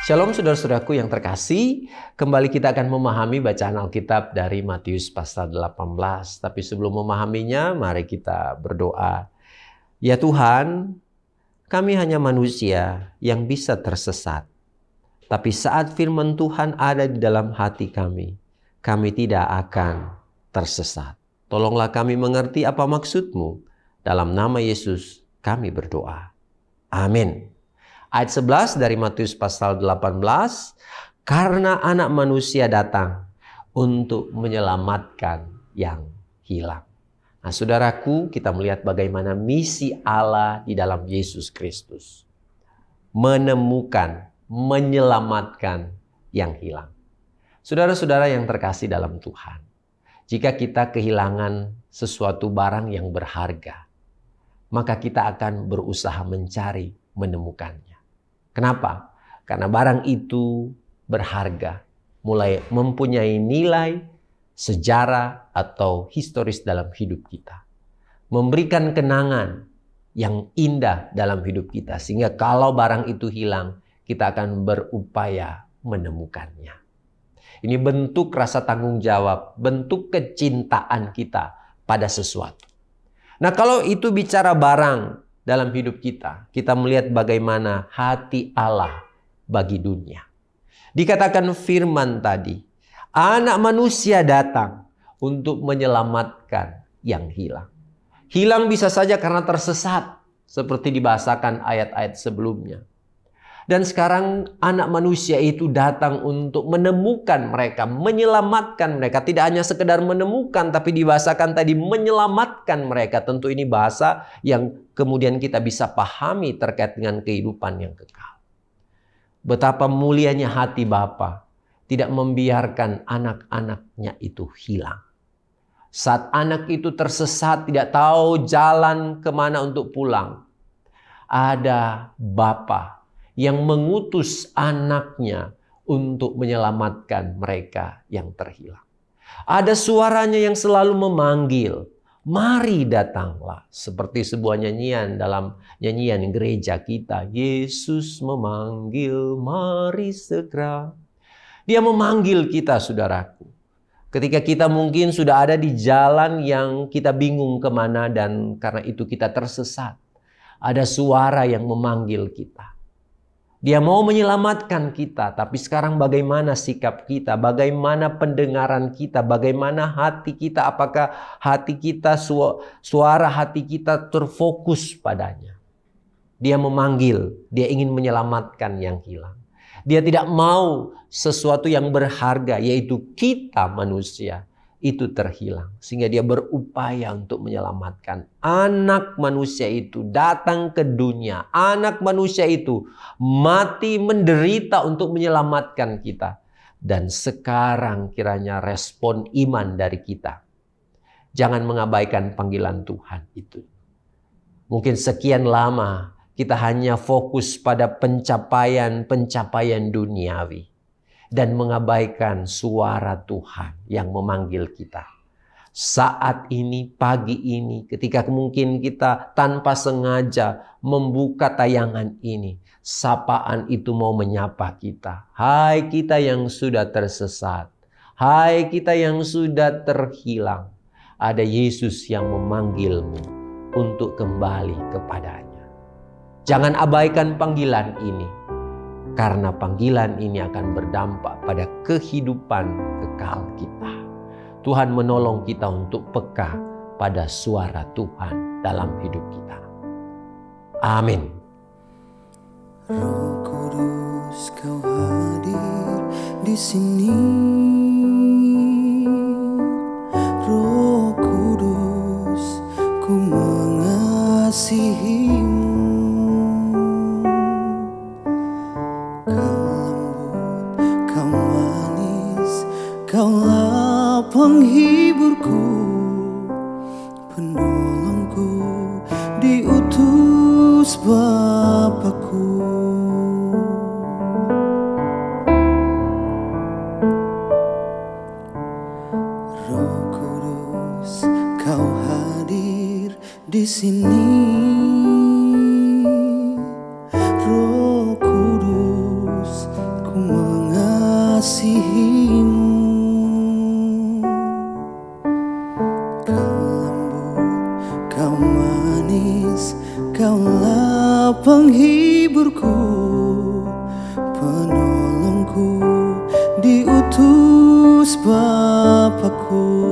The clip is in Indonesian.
Shalom saudara-saudaraku yang terkasih, kembali kita akan memahami bacaan Alkitab dari Matius pasal 18. Tapi sebelum memahaminya, mari kita berdoa. Ya Tuhan, kami hanya manusia yang bisa tersesat. Tapi saat firman Tuhan ada di dalam hati kami tidak akan tersesat. Tolonglah kami mengerti apa maksud-Mu. Dalam nama Yesus kami berdoa. Amin. Ayat 11 dari Matius pasal 18, karena anak manusia datang untuk menyelamatkan yang hilang. Nah saudaraku, kita melihat bagaimana misi Allah di dalam Yesus Kristus. Menemukan, menyelamatkan yang hilang. Saudara-saudara yang terkasih dalam Tuhan, jika kita kehilangan sesuatu barang yang berharga, maka kita akan berusaha mencari, menemukannya. Kenapa? Karena barang itu berharga, mulai mempunyai nilai, sejarah, atau historis dalam hidup kita. Memberikan kenangan yang indah dalam hidup kita. Sehingga kalau barang itu hilang, kita akan berupaya menemukannya. Ini bentuk rasa tanggung jawab, bentuk kecintaan kita pada sesuatu. Nah kalau itu bicara barang, dalam hidup kita melihat bagaimana hati Allah bagi dunia. Dikatakan firman tadi, anak manusia datang untuk menyelamatkan yang hilang. Hilang bisa saja karena tersesat, seperti dibahasakan ayat-ayat sebelumnya. Dan sekarang anak manusia itu datang untuk menemukan mereka, menyelamatkan mereka. Tidak hanya sekedar menemukan, tapi dibahasakan tadi menyelamatkan mereka. Tentu ini bahasa yang kemudian kita bisa pahami terkait dengan kehidupan yang kekal. Betapa mulianya hati Bapa tidak membiarkan anak-anaknya itu hilang. Saat anak itu tersesat, tidak tahu jalan kemana untuk pulang, ada Bapa yang mengutus anaknya untuk menyelamatkan mereka yang terhilang. Ada suaranya yang selalu memanggil, mari datanglah. Seperti sebuah nyanyian dalam nyanyian gereja kita. Yesus memanggil, mari segera. Dia memanggil kita, saudaraku. Ketika kita mungkin sudah ada di jalan yang kita bingung kemana dan karena itu kita tersesat. Ada suara yang memanggil kita. Dia mau menyelamatkan kita, tapi sekarang bagaimana sikap kita, bagaimana pendengaran kita, bagaimana hati kita, apakah hati kita, suara hati kita terfokus padanya. Dia memanggil, dia ingin menyelamatkan yang hilang. Dia tidak mau sesuatu yang berharga, yaitu kita manusia, itu terhilang. Sehingga dia berupaya untuk menyelamatkan. Anak manusia itu datang ke dunia. Anak manusia itu mati menderita untuk menyelamatkan kita. Dan sekarang kiranya respon iman dari kita. Jangan mengabaikan panggilan Tuhan itu. Mungkin sekian lama kita hanya fokus pada pencapaian duniawi. Dan mengabaikan suara Tuhan yang memanggil kita. Saat ini, pagi ini, ketika mungkin kita tanpa sengaja membuka tayangan ini, sapaan itu mau menyapa kita. Hai kita yang sudah tersesat. Hai kita yang sudah terhilang. Ada Yesus yang memanggilmu untuk kembali kepadanya. Jangan abaikan panggilan ini. Karena panggilan ini akan berdampak pada kehidupan kekal kita. Tuhan menolong kita untuk peka pada suara Tuhan dalam hidup kita. Amin. Roh Kudus, Kau hadir di sini. Roh Kudus, Ku mengasihi-Mu. Kaulah penghiburku, penolongku, diutus Bapa-Ku. Roh Kudus, Kau hadir di sini. Roh Kudus, Kaulah penghiburku, penolongku, diutus Bapakku.